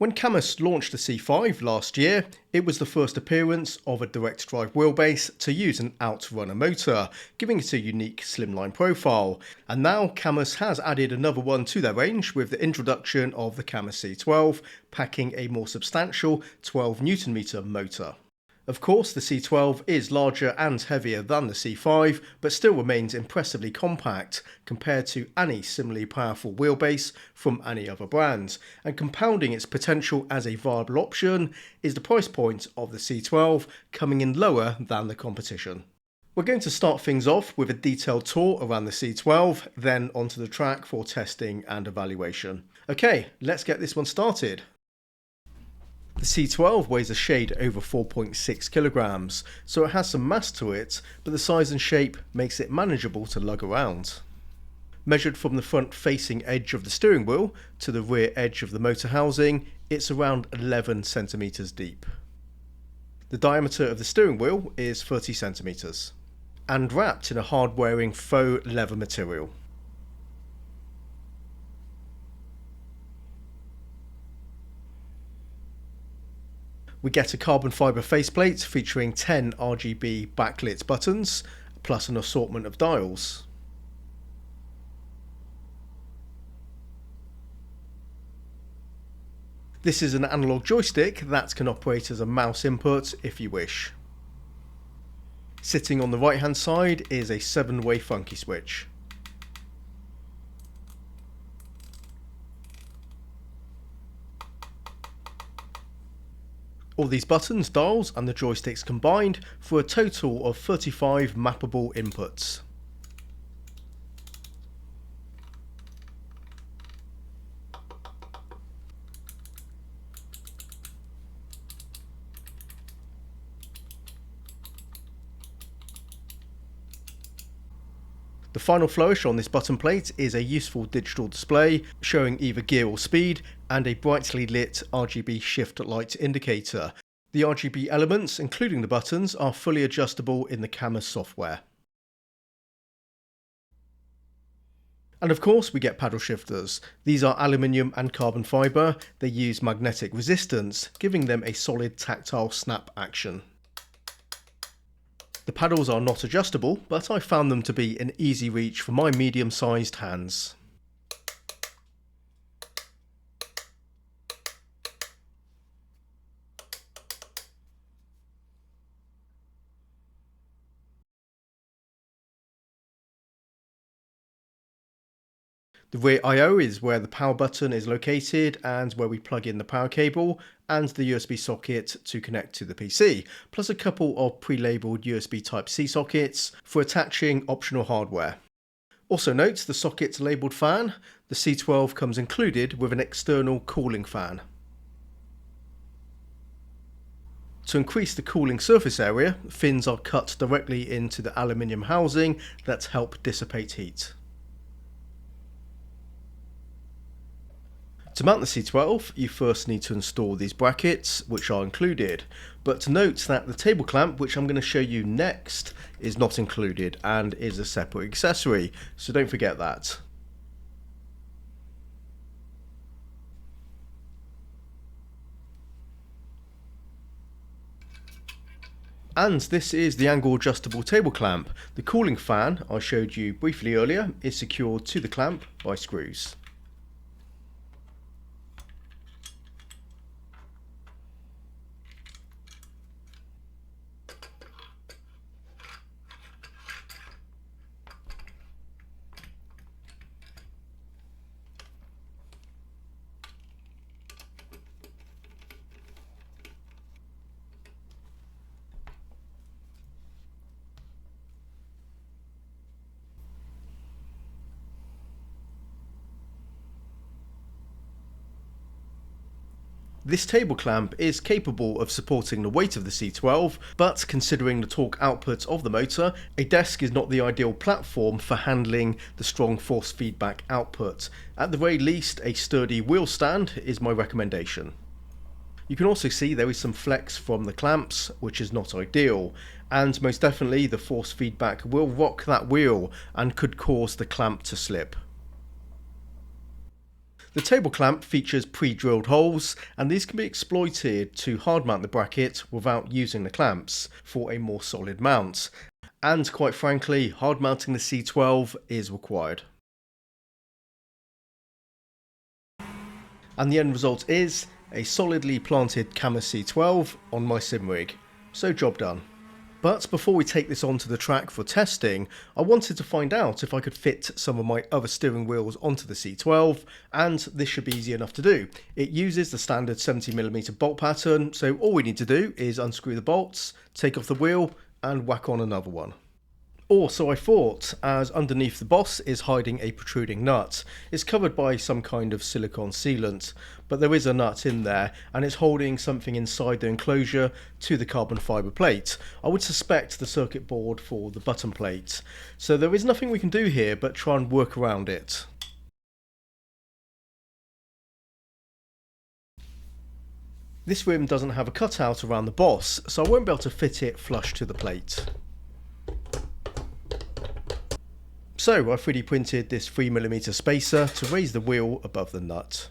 When CAMMUS launched the C5 last year, it was the first appearance of a direct drive wheelbase to use an outrunner motor, giving it a unique slimline profile. And now CAMMUS has added another one to their range with the introduction of the CAMMUS C12, packing a more substantial 12 Nm motor. Of course, the C12 is larger and heavier than the C5, but still remains impressively compact compared to any similarly powerful wheelbase from any other brand. And compounding its potential as a viable option is the price point of the C12 coming in lower than the competition. We're going to start things off with a detailed tour around the C12, then onto the track for testing and evaluation. Okay, let's get this one started. The C12 weighs a shade over 4.6 kilograms, so it has some mass to it, but the size and shape makes it manageable to lug around. Measured from the front facing edge of the steering wheel to the rear edge of the motor housing, it's around 11 centimeters deep. The diameter of the steering wheel is 30 centimeters, and wrapped in a hard-wearing faux leather material. We get a carbon fibre faceplate featuring 10 RGB backlit buttons, plus an assortment of dials. This is an analog joystick that can operate as a mouse input if you wish. Sitting on the right hand side is a 7-way funky switch. All these buttons, dials and the joysticks combined for a total of 35 mappable inputs. The final flourish on this button plate is a useful digital display showing either gear or speed and a brightly lit RGB shift light indicator. The RGB elements, including the buttons, are fully adjustable in the CAMMUS software. And of course we get paddle shifters. These are aluminium and carbon fibre. They use magnetic resistance, giving them a solid tactile snap action. The paddles are not adjustable, but I found them to be an easy reach for my medium-sized hands. The rear I/O is where the power button is located and where we plug in the power cable and the USB socket to connect to the PC, plus a couple of pre-labelled USB Type-C sockets for attaching optional hardware. Also note the socket's labelled fan. The C12 comes included with an external cooling fan. To increase the cooling surface area, fins are cut directly into the aluminium housing that help dissipate heat. To mount the C12, you first need to install these brackets, which are included, but note that the table clamp, which I'm going to show you next, is not included and is a separate accessory, so don't forget that. And this is the angle adjustable table clamp. The cooling fan I showed you briefly earlier is secured to the clamp by screws. This table clamp is capable of supporting the weight of the C12, but considering the torque output of the motor, a desk is not the ideal platform for handling the strong force feedback output. At the very least, a sturdy wheel stand is my recommendation. You can also see there is some flex from the clamps, which is not ideal, and most definitely the force feedback will rock that wheel and could cause the clamp to slip. The table clamp features pre-drilled holes, and these can be exploited to hard mount the bracket without using the clamps for a more solid mount. And quite frankly, hard mounting the C12 is required. And the end result is a solidly planted CAMMUS C12 on my sim rig. So job done. But before we take this onto the track for testing, I wanted to find out if I could fit some of my other steering wheels onto the C12, and this should be easy enough to do. It uses the standard 70mm bolt pattern, so all we need to do is unscrew the bolts, take off the wheel, and whack on another one. Or so I thought, as underneath the boss is hiding a protruding nut. It's covered by some kind of silicone sealant, but there is a nut in there, and it's holding something inside the enclosure to the carbon fibre plate. I would suspect the circuit board for the button plate. So there is nothing we can do here but try and work around it. This rim doesn't have a cutout around the boss, so I won't be able to fit it flush to the plate. So I've 3D printed this 3mm spacer to raise the wheel above the nut.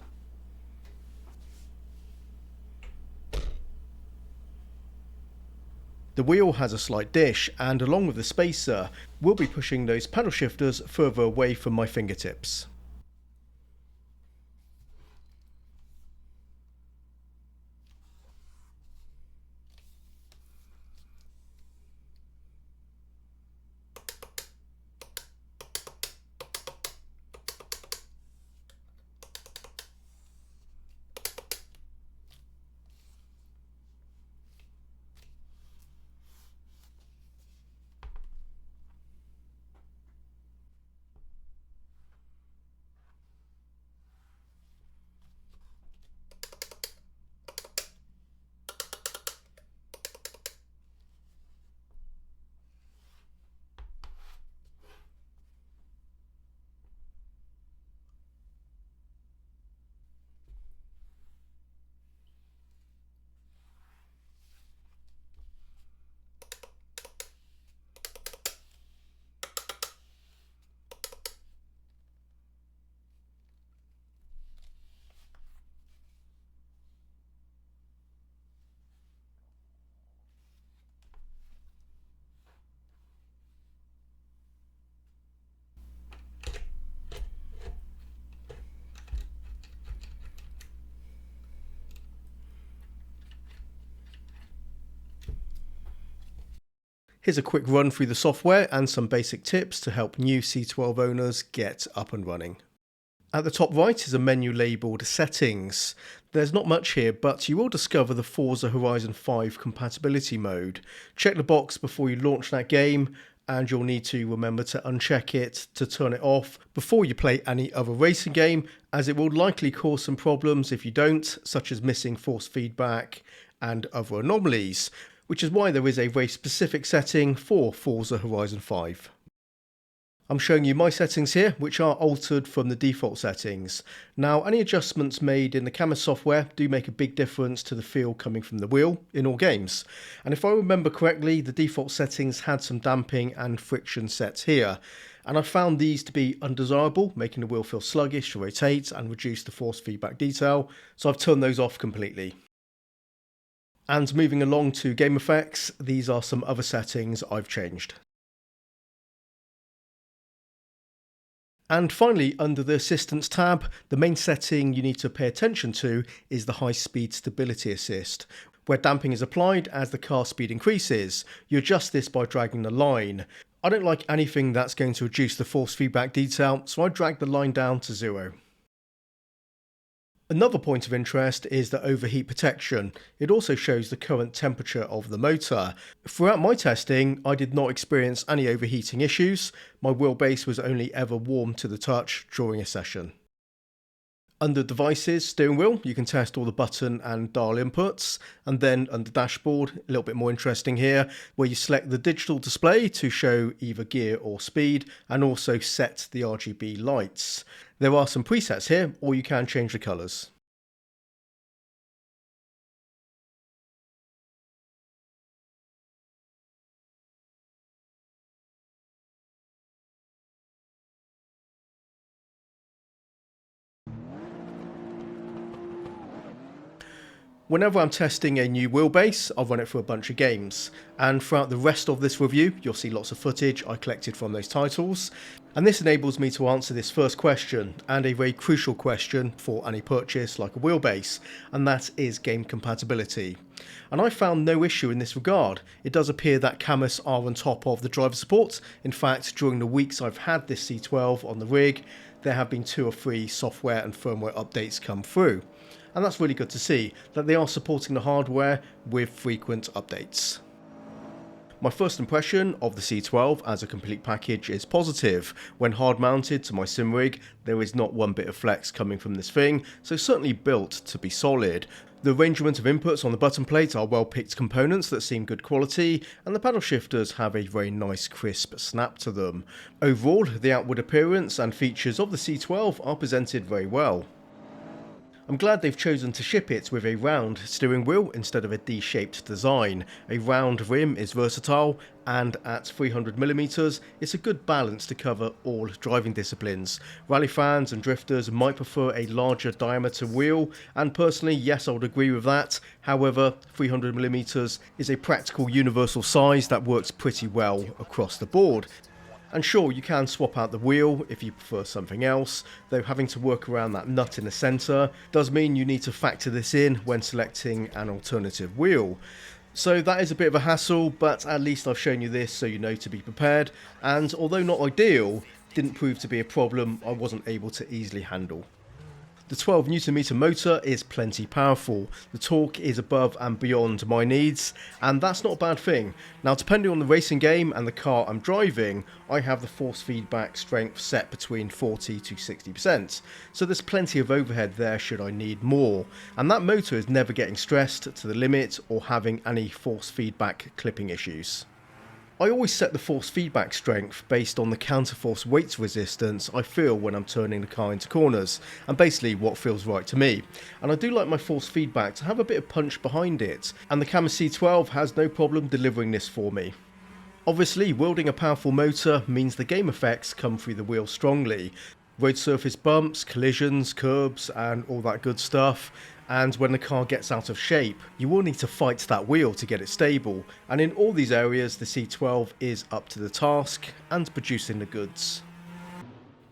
The wheel has a slight dish, and along with the spacer, we'll be pushing those paddle shifters further away from my fingertips. Here's a quick run through the software and some basic tips to help new C12 owners get up and running. At the top right is a menu labelled Settings. There's not much here, but you will discover the Forza Horizon 5 compatibility mode. Check the box before you launch that game, and you'll need to remember to uncheck it to turn it off before you play any other racing game, as it will likely cause some problems if you don't, such as missing force feedback and other anomalies, which is why there is a very specific setting for Forza Horizon 5. I'm showing you my settings here, which are altered from the default settings. Now, any adjustments made in the CAMMUS software do make a big difference to the feel coming from the wheel in all games. And if I remember correctly, the default settings had some damping and friction sets here. And I found these to be undesirable, making the wheel feel sluggish to rotate and reduce the force feedback detail, so I've turned those off completely. And moving along to game effects, these are some other settings I've changed. And finally, under the Assistance tab, the main setting you need to pay attention to is the High Speed Stability Assist, where damping is applied as the car speed increases. You adjust this by dragging the line. I don't like anything that's going to reduce the force feedback detail, so I drag the line down to 0. Another point of interest is the overheat protection. It also shows the current temperature of the motor. Throughout my testing, I did not experience any overheating issues. My wheelbase was only ever warm to the touch during a session. Under Devices, Steering Wheel, you can test all the button and dial inputs. And then under Dashboard, a little bit more interesting here, where you select the digital display to show either gear or speed, and also set the RGB lights. There are some presets here, or you can change the colours. Whenever I'm testing a new wheelbase, I'll run it through a bunch of games, and throughout the rest of this review you'll see lots of footage I collected from those titles, and this enables me to answer this first question, and a very crucial question for any purchase like a wheelbase, and that is game compatibility. And I found no issue in this regard. It does appear that CAMMUS are on top of the driver support. In fact, during the weeks I've had this C12 on the rig, there have been 2 or 3 software and firmware updates come through. And that's really good to see, that they are supporting the hardware with frequent updates. My first impression of the C12 as a complete package is positive. When hard mounted to my sim rig, there is not one bit of flex coming from this thing, so certainly built to be solid. The arrangement of inputs on the button plate are well picked components that seem good quality, and the paddle shifters have a very nice crisp snap to them. Overall, the outward appearance and features of the C12 are presented very well. I'm glad they've chosen to ship it with a round steering wheel instead of a D-shaped design. A round rim is versatile, and at 300mm it's a good balance to cover all driving disciplines. Rally fans and drifters might prefer a larger diameter wheel, and personally yes, I would agree with that. However, 300mm is a practical universal size that works pretty well across the board. And sure, you can swap out the wheel if you prefer something else, though having to work around that nut in the centre does mean you need to factor this in when selecting an alternative wheel. So that is a bit of a hassle, but at least I've shown you this so you know to be prepared, and although not ideal, didn't prove to be a problem I wasn't able to easily handle. The 12Nm motor is plenty powerful. The torque is above and beyond my needs, and that's not a bad thing. Now, depending on the racing game and the car I'm driving, I have the force feedback strength set between 40 to 60%, so there's plenty of overhead there should I need more, and that motor is never getting stressed to the limit or having any force feedback clipping issues. I always set the force feedback strength based on the counterforce weight resistance I feel when I'm turning the car into corners, and basically what feels right to me. And I do like my force feedback to have a bit of punch behind it, and the CAMMUS C12 has no problem delivering this for me. Obviously, wielding a powerful motor means the game effects come through the wheel strongly. Road surface bumps, collisions, curbs, and all that good stuff. And when the car gets out of shape, you will need to fight that wheel to get it stable, and in all these areas the C12 is up to the task and producing the goods.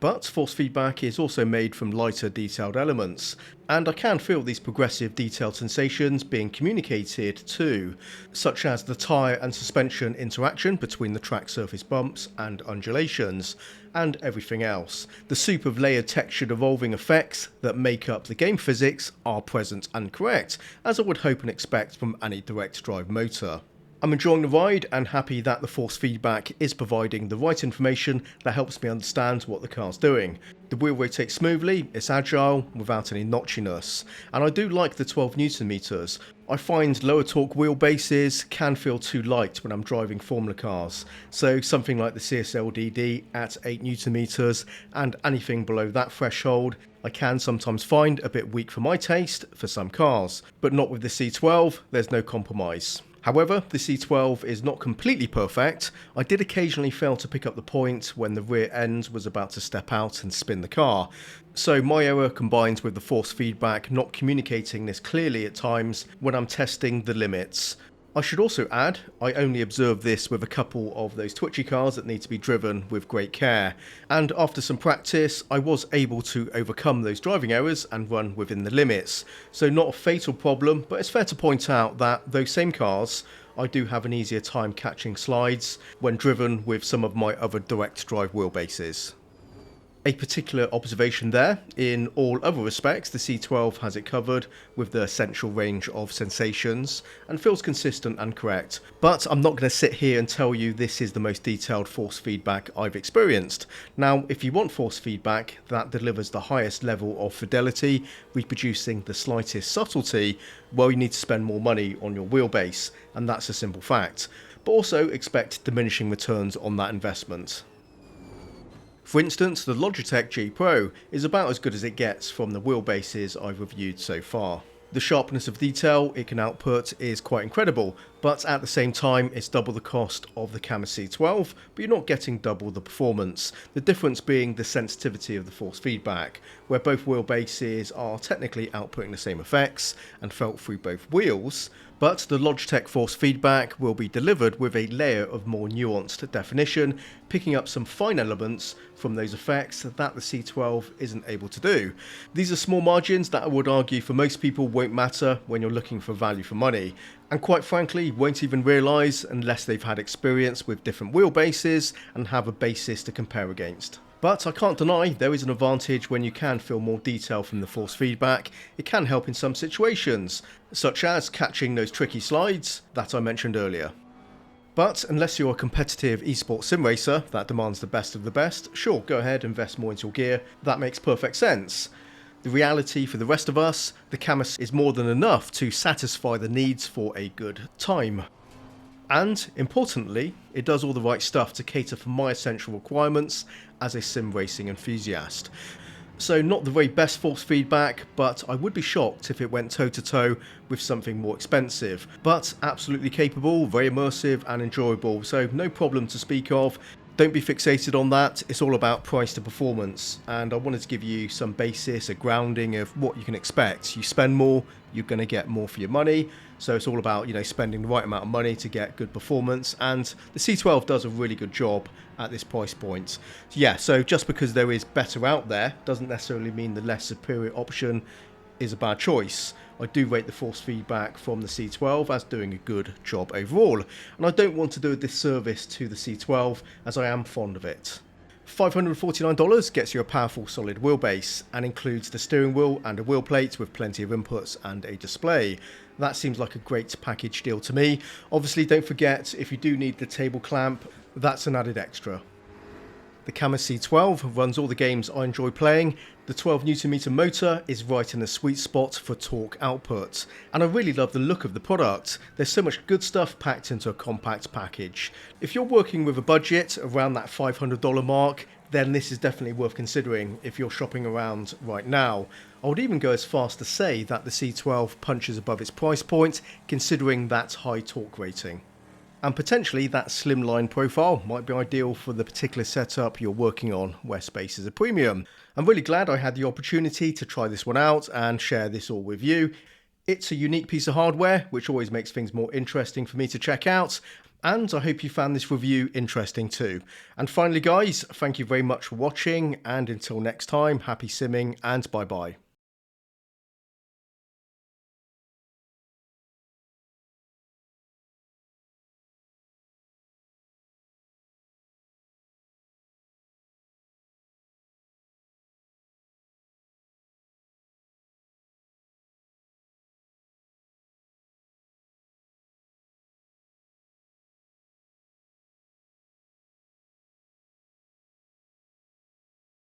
But force feedback is also made from lighter detailed elements, and I can feel these progressive detailed sensations being communicated too, such as the tyre and suspension interaction between the track surface bumps and undulations, and everything else. The soup of layered textured evolving effects that make up the game physics are present and correct, as I would hope and expect from any direct drive motor. I'm enjoying the ride and happy that the force feedback is providing the right information that helps me understand what the car's doing. The wheel rotates smoothly, it's agile, without any notchiness, and I do like the 12Nm. I find lower torque wheelbases can feel too light when I'm driving Formula cars, so something like the CSL-DD at 8Nm and anything below that threshold I can sometimes find a bit weak for my taste for some cars, but not with the C12, there's no compromise. However, the C12 is not completely perfect. I did occasionally fail to pick up the point when the rear end was about to step out and spin the car. So my error combines with the force feedback not communicating this clearly at times when I'm testing the limits. I should also add, I only observed this with a couple of those twitchy cars that need to be driven with great care, and after some practice I was able to overcome those driving errors and run within the limits. So not a fatal problem, but it's fair to point out that those same cars, I do have an easier time catching slides when driven with some of my other direct drive wheelbases. A particular observation there, in all other respects the C12 has it covered with the essential range of sensations and feels consistent and correct, but I'm not going to sit here and tell you this is the most detailed force feedback I've experienced. Now if you want force feedback that delivers the highest level of fidelity, reproducing the slightest subtlety, well, you need to spend more money on your wheelbase, and that's a simple fact, but also expect diminishing returns on that investment. For instance, the Logitech G Pro is about as good as it gets from the wheelbases I've reviewed so far. The sharpness of detail it can output is quite incredible, But at the same time, it's double the cost of the CAMMUS C12, but you're not getting double the performance. The difference being the sensitivity of the force feedback, where both wheelbases are technically outputting the same effects and felt through both wheels, but the Logitech force feedback will be delivered with a layer of more nuanced definition, picking up some fine elements from those effects that the C12 isn't able to do. These are small margins that I would argue for most people won't matter when you're looking for value for money, and quite frankly won't even realise unless they've had experience with different wheelbases and have a basis to compare against. But I can't deny there is an advantage when you can feel more detail from the force feedback. It can help in some situations, such as catching those tricky slides that I mentioned earlier. But unless you're a competitive esports sim racer that demands the best of the best, sure, go ahead, invest more into your gear. That makes perfect sense. The reality for the rest of us, the CAMMUS is more than enough to satisfy the needs for a good time. And, importantly, it does all the right stuff to cater for my essential requirements as a sim racing enthusiast. So not the very best force feedback, but I would be shocked if it went toe-to-toe with something more expensive. But absolutely capable, very immersive and enjoyable, so no problem to speak of. Don't be fixated on that, it's all about price to performance, and I wanted to give you some basis, a grounding of what you can expect. You spend more, you're going to get more for your money, so it's all about, spending the right amount of money to get good performance, and the C12 does a really good job at this price point. So just because there is better out there doesn't necessarily mean the less superior option is a bad choice. I do rate the force feedback from the C12 as doing a good job overall, and I don't want to do a disservice to the C12 as I am fond of it. $549 gets you a powerful solid wheelbase and includes the steering wheel and a wheel plate with plenty of inputs and a display. That seems like a great package deal to me. Obviously don't forget, if you do need the table clamp, that's an added extra. The CAMMUS C12 runs all the games I enjoy playing. The 12Nm motor is right in the sweet spot for torque output, and I really love the look of the product. There's so much good stuff packed into a compact package. If you're working with a budget around that $500 mark, then this is definitely worth considering if you're shopping around right now. I would even go as far as to say that the C12 punches above its price point, considering that high torque rating. And potentially that slimline profile might be ideal for the particular setup you're working on where space is a premium. I'm really glad I had the opportunity to try this one out and share this all with you. It's a unique piece of hardware which always makes things more interesting for me to check out, and I hope you found this review interesting too. And finally guys, thank you very much for watching, and until next time, happy simming and bye bye.